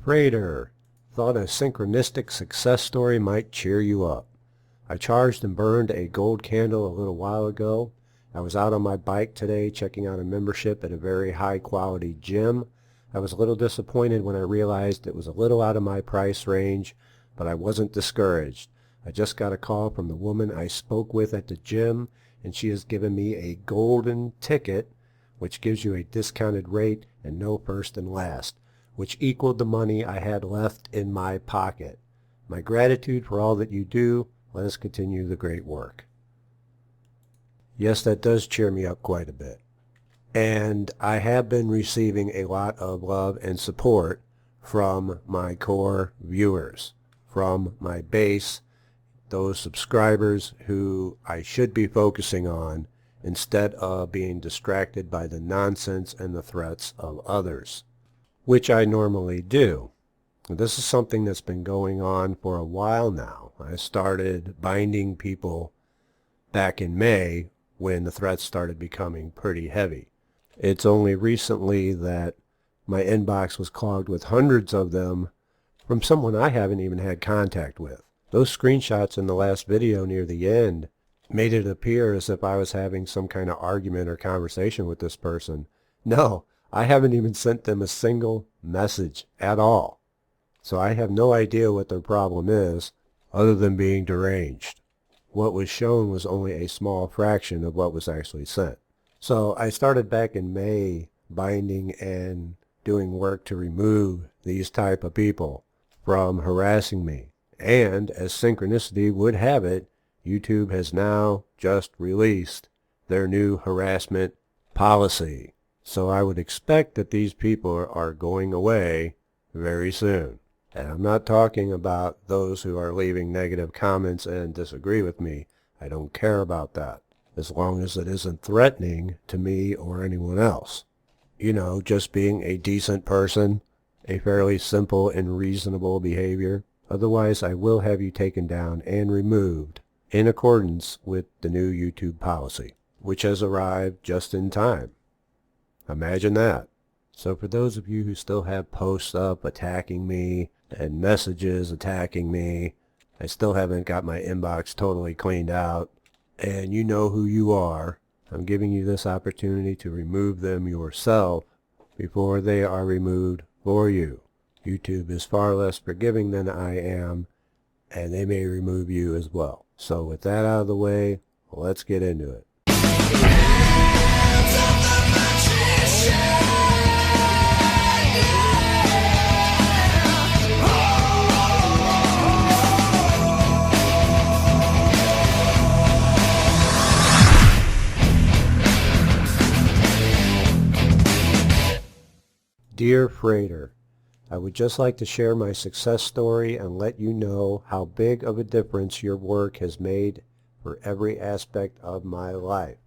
Frater, thought a synchronistic success story might cheer you up. I charged and burned a gold candle a little while ago. I was out on my bike today checking out a membership at a very high quality gym. I was a little disappointed when I realized it was a little out of my price range, but I wasn't discouraged. I just got a call from the woman I spoke with at the gym, and she has given me a golden ticket, which gives you a discounted rate and no first and last, which equaled the money I had left in my pocket. My gratitude for all that you do. Let us continue the great work. Yes, that does cheer me up quite a bit. And I have been receiving a lot of love and support from my core viewers, from my base, those subscribers who I should be focusing on instead of being distracted by the nonsense and the threats of others, which I normally do. This is something that's been going on for a while now. I started binding people back in May when the threats started becoming pretty heavy. It's only recently that my inbox was clogged with hundreds of them from someone I haven't even had contact with. Those screenshots in the last video near the end made it appear as if I was having some kind of argument or conversation with this person. No, I haven't even sent them a single message at all. So I have no idea what their problem is, other than being deranged. What was shown was only a small fraction of what was actually sent. So I started back in May binding and doing work to remove these type of people from harassing me. And as synchronicity would have it, YouTube has now just released their new harassment policy. So I would expect that these people are going away very soon. And I'm not talking about those who are leaving negative comments and disagree with me. I don't care about that, as long as it isn't threatening to me or anyone else. You know, just being a decent person, a fairly simple and reasonable behavior. Otherwise, I will have you taken down and removed in accordance with the new YouTube policy, which has arrived just in time. Imagine that. So for those of you who still have posts up attacking me and messages attacking me, I still haven't got my inbox totally cleaned out, and you know who you are. I'm giving you this opportunity to remove them yourself before they are removed for you. YouTube is far less forgiving than I am, and they may remove you as well. So with that out of the way, let's get into it. Dear Frater, I would just like to share my success story and let you know how big of a difference your work has made for every aspect of my life.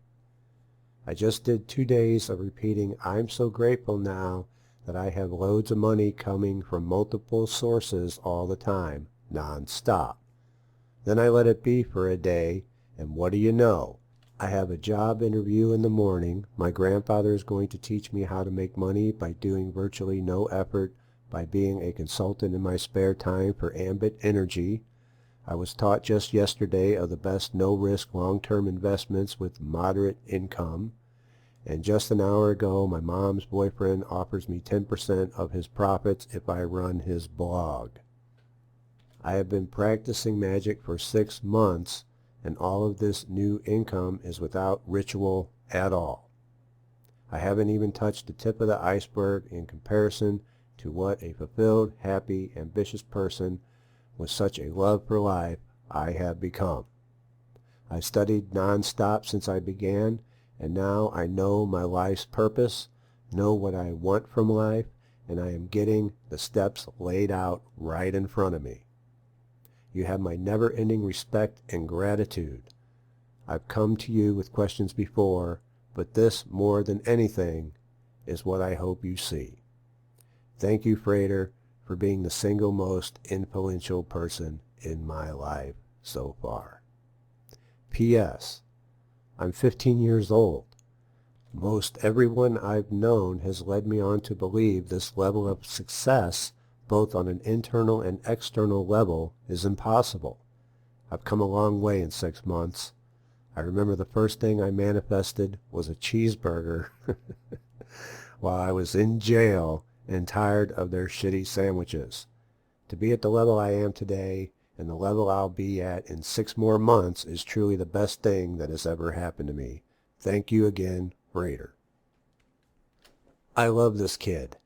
I just did 2 days of repeating I'm so grateful now that I have loads of money coming from multiple sources all the time, non-stop. Then I let it be for a day, and what do you know? I have a job interview in the morning. My grandfather is going to teach me how to make money by doing virtually no effort, by being a consultant in my spare time for Ambit Energy. I was taught just yesterday of the best no-risk long-term investments with moderate income. And just an hour ago, my mom's boyfriend offers me 10% of his profits if I run his blog. I have been practicing magic for 6 months, and all of this new income is without ritual at all. I haven't even touched the tip of the iceberg in comparison to what a fulfilled, happy, ambitious person with such a love for life I have become. I've studied non-stop since I began, and now I know my life's purpose, know what I want from life, and I am getting the steps laid out right in front of me. You have my never-ending respect and gratitude. I've come to you with questions before, but this, more than anything, is what I hope you see. Thank you, Frater, for being the single most influential person in my life so far. P.S. I'm 15 years old. Most everyone I've known has led me on to believe this level of success both on an internal and external level, is impossible. I've come a long way in 6 months. I remember the first thing I manifested was a cheeseburger while I was in jail and tired of their shitty sandwiches. To be at the level I am today and the level I'll be at in 6 more months is truly the best thing that has ever happened to me. Thank you again, Frater. I love this kid.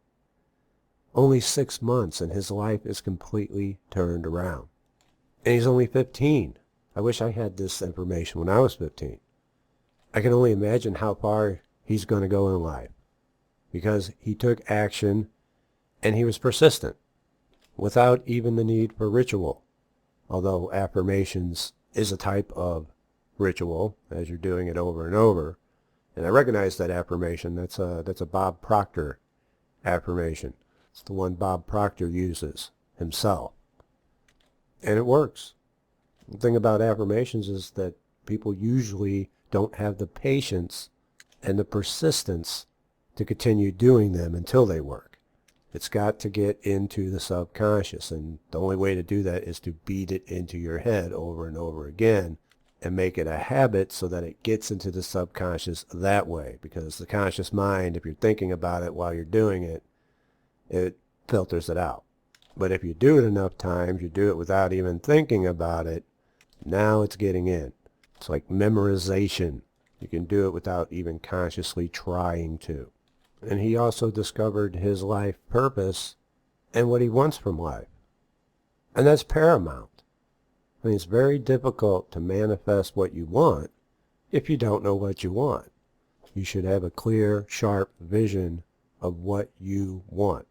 Only 6 months and his life is completely turned around. And he's only 15. I wish I had this information when I was 15. I can only imagine how far he's going to go in life, because he took action and he was persistent without even the need for ritual. Although affirmations is a type of ritual as you're doing it over and over. And I recognize that affirmation. That's a Bob Proctor affirmation. It's the one Bob Proctor uses himself. And it works. The thing about affirmations is that people usually don't have the patience and the persistence to continue doing them until they work. It's got to get into the subconscious, and the only way to do that is to beat it into your head over and over again and make it a habit so that it gets into the subconscious that way. Because the conscious mind, if you're thinking about it while you're doing it, it filters it out. But if you do it enough times, you do it without even thinking about it, now it's getting in. It's like memorization. You can do it without even consciously trying to. And he also discovered his life purpose and what he wants from life. And that's paramount. I mean, it's very difficult to manifest what you want if you don't know what you want. You should have a clear, sharp vision of what you want.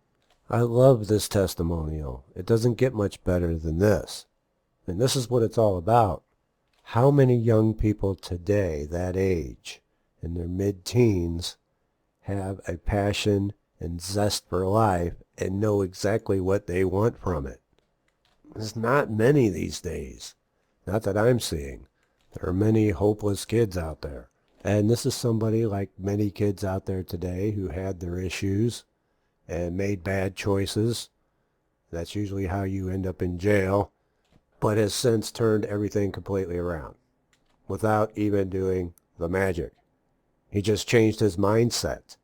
I love this testimonial. It doesn't get much better than this. And this is what it's all about. How many young people today, that age, in their mid-teens, have a passion and zest for life and know exactly what they want from it? There's not many these days. Not that I'm seeing. There are many hopeless kids out there. And this is somebody like many kids out there today who had their issues and made bad choices. That's usually how you end up in jail, but has since turned everything completely around without even doing the magic. He just changed his mindset,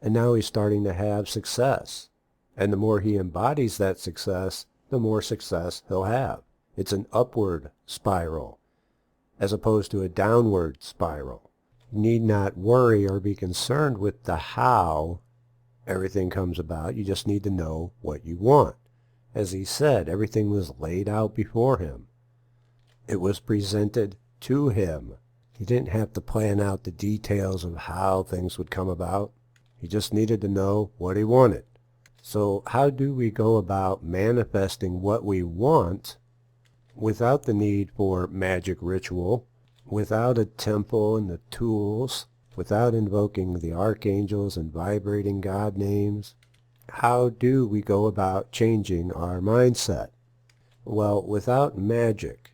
and now he's starting to have success. And the more he embodies that success, the more success he'll have. It's an upward spiral as opposed to a downward spiral. You need not worry or be concerned with the how everything comes about. You just need to know what you want. As he said, everything was laid out before him. It was presented to him. He didn't have to plan out the details of how things would come about. He just needed to know what he wanted. So how do we go about manifesting what we want without the need for magic ritual, without a temple and the tools, without invoking the archangels and vibrating God names? How do we go about changing our mindset? Well, without magic,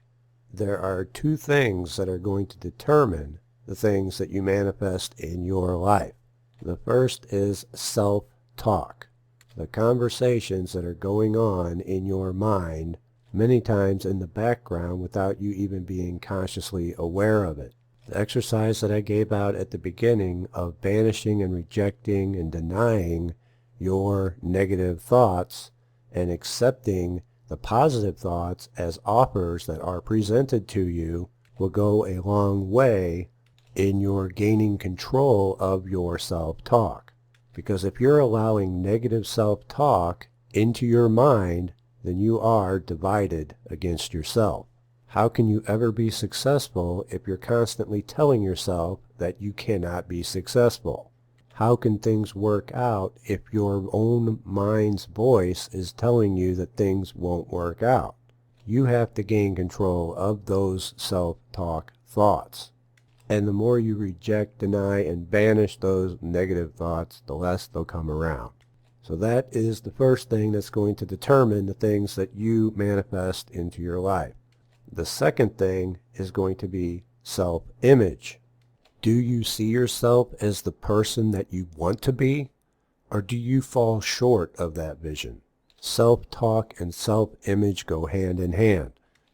there are two things that are going to determine the things that you manifest in your life. The first is self-talk, the conversations that are going on in your mind, many times in the background without you even being consciously aware of it. The exercise that I gave out at the beginning of banishing and rejecting and denying your negative thoughts and accepting the positive thoughts as offers that are presented to you will go a long way in your gaining control of your self-talk. Because if you're allowing negative self-talk into your mind, then you are divided against yourself. How can you ever be successful if you're constantly telling yourself that you cannot be successful? How can things work out if your own mind's voice is telling you that things won't work out? You have to gain control of those self-talk thoughts. And the more you reject, deny, and banish those negative thoughts, the less they'll come around. So that is the first thing that's going to determine the things that you manifest into your life. The second thing is going to be self-image. Do you see yourself as the person that you want to be, or do you fall short of that vision? Self-talk and self-image go hand in hand.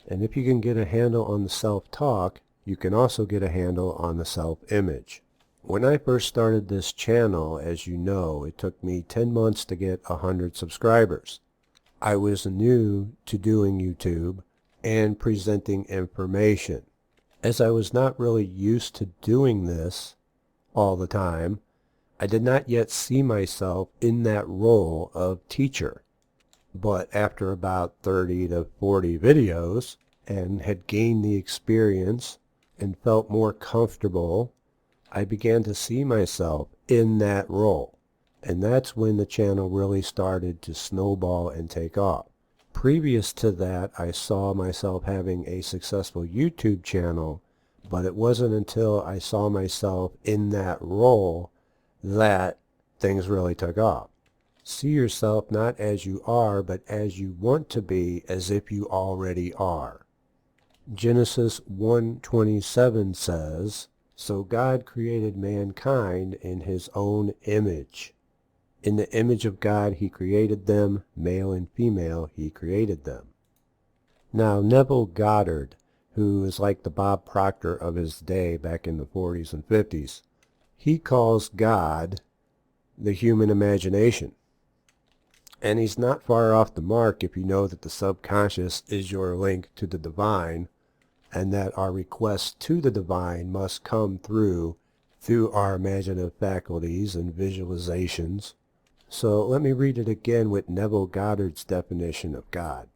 And if you can get a handle on the self-talk, you can also get a handle on the self-image. When I first started this channel, as you know, it took me 10 months to get 100 subscribers. I was new to doing YouTube and presenting information. As I was not really used to doing this all the time, I did not yet see myself in that role of teacher. But after about 30 to 40 videos and had gained the experience and felt more comfortable, I began to see myself in that role. And that's when the channel really started to snowball and take off. Previous to that, I saw myself having a successful YouTube channel, but it wasn't until I saw myself in that role that things really took off. See yourself not as you are, but as you want to be, as if you already are. Genesis 1:27 says, "So God created mankind in his own image. In the image of God he created them, male and female he created them." Now Neville Goddard, who is like the Bob Proctor of his day back in the 40s and 50s, he calls God the human imagination. And he's not far off the mark if you know that the subconscious is your link to the divine, and that our requests to the divine must come through our imaginative faculties and visualizations. So let me read it again with Neville Goddard's definition of God.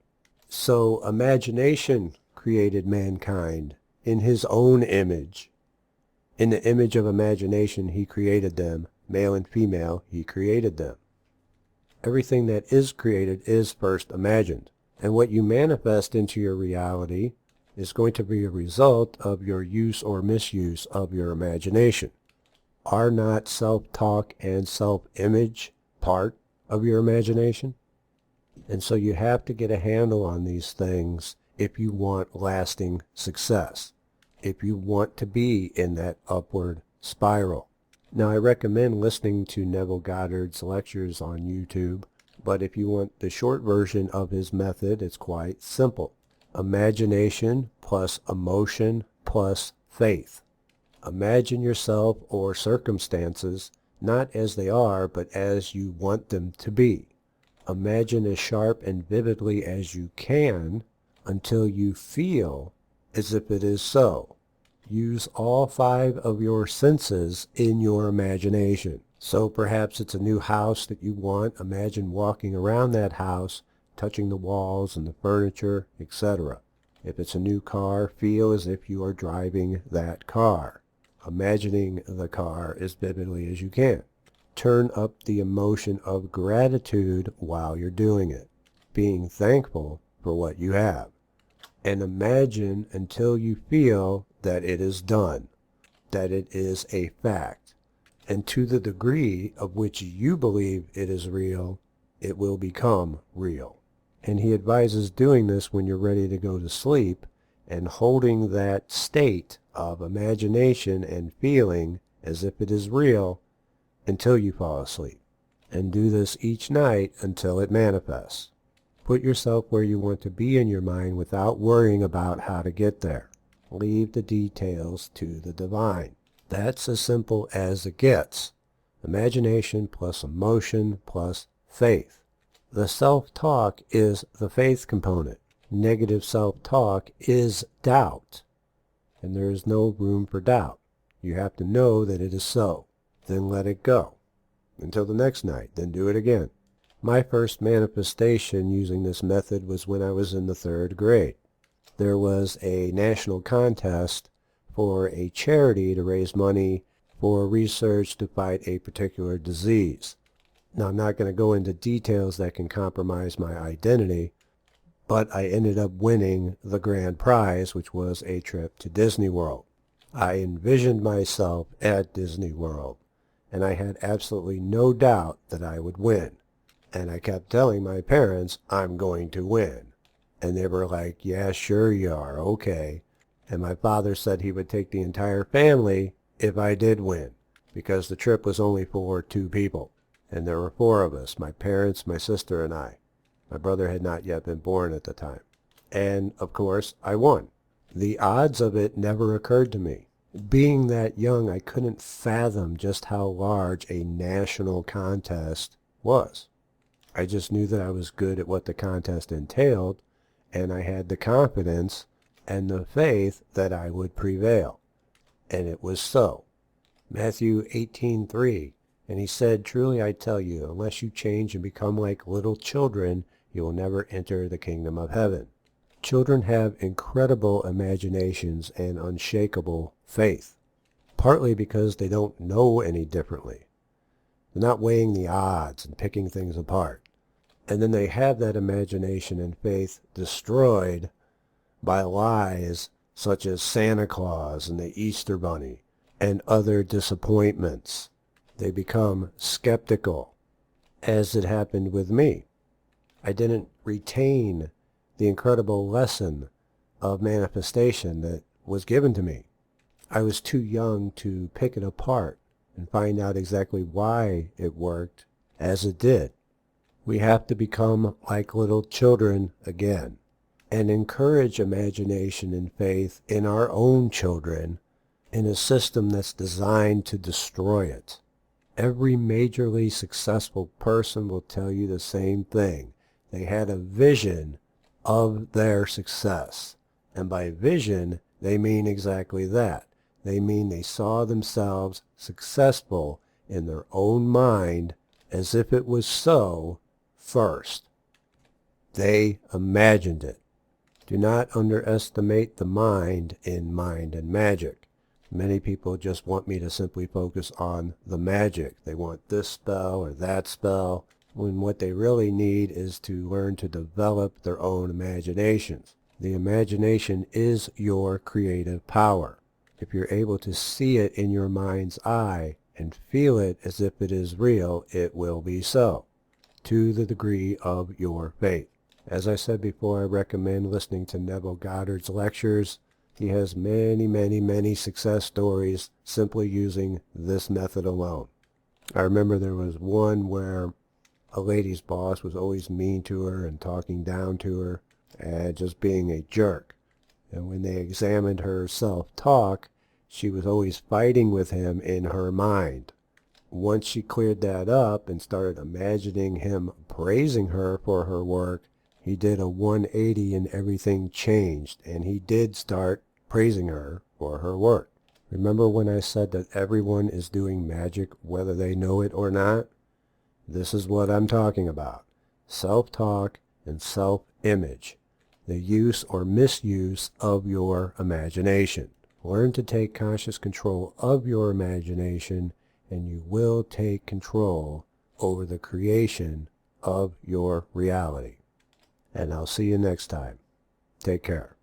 So imagination created mankind in his own image. In the image of imagination he created them, male and female he created them. Everything that is created is first imagined, and what you manifest into your reality is going to be a result of your use or misuse of your imagination. Are not self-talk and self-image part of your imagination? And so you have to get a handle on these things if you want lasting success, if you want to be in that upward spiral. Now, I recommend listening to Neville Goddard's lectures on YouTube, but if you want the short version of his method, it's quite simple. Imagination plus emotion plus faith. Imagine yourself or circumstances not as they are, but as you want them to be. Imagine as sharp and vividly as you can until you feel as if it is so. Use all 5 of your senses in your imagination. So perhaps it's a new house that you want. Imagine walking around that house, touching the walls and the furniture, etc. If it's a new car, feel as if you are driving that car, imagining the car as vividly as you can. Turn up the emotion of gratitude while you're doing it, being thankful for what you have. And imagine until you feel that it is done, that it is a fact. And to the degree of which you believe it is real, it will become real. And he advises doing this when you're ready to go to sleep and holding that state of imagination and feeling as if it is real until you fall asleep. And do this each night until it manifests. Put yourself where you want to be in your mind without worrying about how to get there. Leave the details to the divine. That's as simple as it gets. Imagination plus emotion plus faith. The self-talk is the faith component. Negative self-talk is doubt. And there is no room for doubt. You have to know that it is so. Then let it go. Until the next night. Then do it again. My first manifestation using this method was when I was in the 3rd grade. There was a national contest for a charity to raise money for research to fight a particular disease. Now, I'm not going to go into details that can compromise my identity, but I ended up winning the grand prize, which was a trip to Disney World. I envisioned myself at Disney World, and I had absolutely no doubt that I would win. And I kept telling my parents, I'm going to win. And they were like, yeah, sure you are, okay. And my father said he would take the entire family if I did win, because the trip was only for 2 people. And there were 4 of us, my parents, my sister, and I. My brother had not yet been born at the time. And, of course, I won. The odds of it never occurred to me. Being that young, I couldn't fathom just how large a national contest was. I just knew that I was good at what the contest entailed, and I had the confidence and the faith that I would prevail. And it was so. Matthew 18:3, and he said, "Truly I tell you, unless you change and become like little children, you will never enter the kingdom of heaven." Children have incredible imaginations and unshakable faith, partly because they don't know any differently. They're not weighing the odds and picking things apart. And then they have that imagination and faith destroyed by lies such as Santa Claus and the Easter Bunny and other disappointments. They become skeptical, as it happened with me. I didn't retain the incredible lesson of manifestation that was given to me. I was too young to pick it apart and find out exactly why it worked as it did. We have to become like little children again and encourage imagination and faith in our own children in a system that's designed to destroy it. Every majorly successful person will tell you the same thing. They had a vision of their success. And by vision, they mean exactly that. They mean they saw themselves successful in their own mind as if it was so first. They imagined it. Do not underestimate the mind in Mind and Magic. Many people just want me to simply focus on the magic. They want this spell or that spell, when what they really need is to learn to develop their own imaginations. The imagination is your creative power. If you're able to see it in your mind's eye and feel it as if it is real, it will be so, to the degree of your faith. As I said before, I recommend listening to Neville Goddard's lectures. He has many, many, many success stories simply using this method alone. I remember there was one where a lady's boss was always mean to her and talking down to her and just being a jerk. And when they examined her self-talk, she was always fighting with him in her mind. Once she cleared that up and started imagining him praising her for her work, he did a 180 and everything changed, and he did start praising her for her work. Remember when I said that everyone is doing magic whether they know it or not? This is what I'm talking about. Self-talk and self-image. The use or misuse of your imagination. Learn to take conscious control of your imagination, and you will take control over the creation of your reality. And I'll see you next time. Take care.